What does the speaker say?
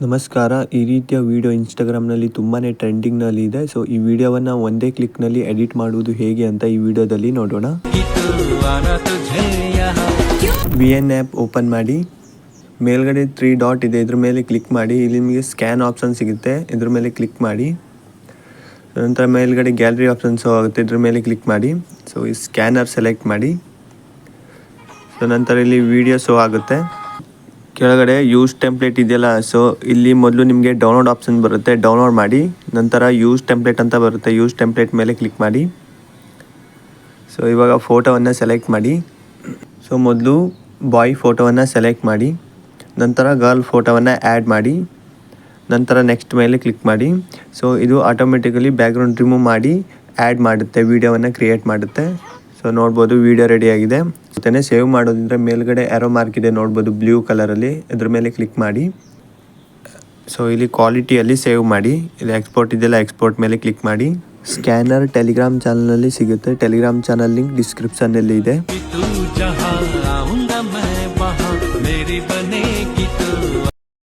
ನಮಸ್ಕಾರ. ಈ ರೀತಿಯ ವಿಡಿಯೋ ಇನ್ಸ್ಟಾಗ್ರಾಮ್ನಲ್ಲಿ ತುಂಬಾ ಟ್ರೆಂಡಿಂಗ್ನಲ್ಲಿ ಇದೆ. ಸೊ ಈ ವಿಡಿಯೋವನ್ನು ಒಂದೇ ಕ್ಲಿಕ್ನಲ್ಲಿ ಎಡಿಟ್ ಮಾಡುವುದು ಹೇಗೆ ಅಂತ ಈ ವಿಡಿಯೋದಲ್ಲಿ ನೋಡೋಣ. VN ಆ್ಯಪ್ ಓಪನ್ ಮಾಡಿ, ಮೇಲ್ಗಡೆ 3 ಡಾಟ್ ಇದೆ, ಇದ್ರ ಮೇಲೆ ಕ್ಲಿಕ್ ಮಾಡಿ. ಇಲ್ಲಿ ನಿಮಗೆ ಸ್ಕ್ಯಾನ್ ಆಪ್ಷನ್ ಸಿಗುತ್ತೆ, ಇದ್ರ ಮೇಲೆ ಕ್ಲಿಕ್ ಮಾಡಿ. ನಂತರ ಮೇಲ್ಗಡೆ ಗ್ಯಾಲರಿ ಆಪ್ಷನ್ಸ್ ಆಗುತ್ತೆ, ಇದ್ರ ಮೇಲೆ ಕ್ಲಿಕ್ ಮಾಡಿ. ಸೊ ಈ ಸ್ಕ್ಯಾನರ್ ಸೆಲೆಕ್ಟ್ ಮಾಡಿ. ಸೊ ನಂತರ ಇಲ್ಲಿ ವಿಡಿಯೋ ಶೋ ಆಗುತ್ತೆ. ಕೆಳಗಡೆ ಯೂಸ್ ಟೆಂಪ್ಲೇಟ್ ಇದೆಯಲ್ಲ, ಸೊ ಇಲ್ಲಿ ಮೊದಲು ನಿಮಗೆ ಡೌನ್ಲೋಡ್ ಆಪ್ಷನ್ ಬರುತ್ತೆ, ಡೌನ್ಲೋಡ್ ಮಾಡಿ. ನಂತರ ಯೂಸ್ ಟೆಂಪ್ಲೇಟ್ ಅಂತ ಬರುತ್ತೆ, ಯೂಸ್ ಟೆಂಪ್ಲೇಟ್ ಮೇಲೆ ಕ್ಲಿಕ್ ಮಾಡಿ. ಸೊ ಇವಾಗ ಫೋಟೋವನ್ನು ಸೆಲೆಕ್ಟ್ ಮಾಡಿ. ಸೊ ಮೊದಲು ಬಾಯ್ ಫೋಟೋವನ್ನು ಸೆಲೆಕ್ಟ್ ಮಾಡಿ, ನಂತರ ಗರ್ಲ್ ಫೋಟೋವನ್ನು ಆ್ಯಡ್ ಮಾಡಿ, ನಂತರ ನೆಕ್ಸ್ಟ್ ಮೇಲೆ ಕ್ಲಿಕ್ ಮಾಡಿ. ಸೊ ಇದು ಆಟೋಮೆಟಿಕಲಿ ಬ್ಯಾಕ್ಗ್ರೌಂಡ್ ರಿಮೂವ್ ಮಾಡಿ ಆ್ಯಡ್ ಮಾಡುತ್ತೆ, ವಿಡಿಯೋವನ್ನು ಕ್ರಿಯೇಟ್ ಮಾಡುತ್ತೆ. ಸೊ ನೋಡ್ಬೋದು ವಿಡಿಯೋ ರೆಡಿಯಾಗಿದೆ. ಜೊತೆನೇ ಸೇವ್ ಮಾಡೋದಂದರೆ ಮೇಲ್ಗಡೆ ಆರೋ ಮಾರ್ಕ್ ಇದೆ ನೋಡ್ಬೋದು ಬ್ಲೂ ಕಲರಲ್ಲಿ, ಇದ್ರ ಮೇಲೆ ಕ್ಲಿಕ್ ಮಾಡಿ. ಸೊ ಇಲ್ಲಿ ಕ್ವಾಲಿಟಿಯಲ್ಲಿ ಸೇವ್ ಮಾಡಿ. ಇಲ್ಲಿ ಎಕ್ಸ್ಪೋರ್ಟ್ ಇದೆಯಲ್ಲ, ಎಕ್ಸ್ಪೋರ್ಟ್ ಮೇಲೆ ಕ್ಲಿಕ್ ಮಾಡಿ. ಸ್ಕ್ಯಾನರ್ ಟೆಲಿಗ್ರಾಮ್ ಚಾನಲಲ್ಲಿ ಸಿಗುತ್ತೆ, ಟೆಲಿಗ್ರಾಮ್ ಚಾನಲ್ ಲಿಂಕ್ ಡಿಸ್ಕ್ರಿಪ್ಷನ್ನಲ್ಲಿ ಇದೆ.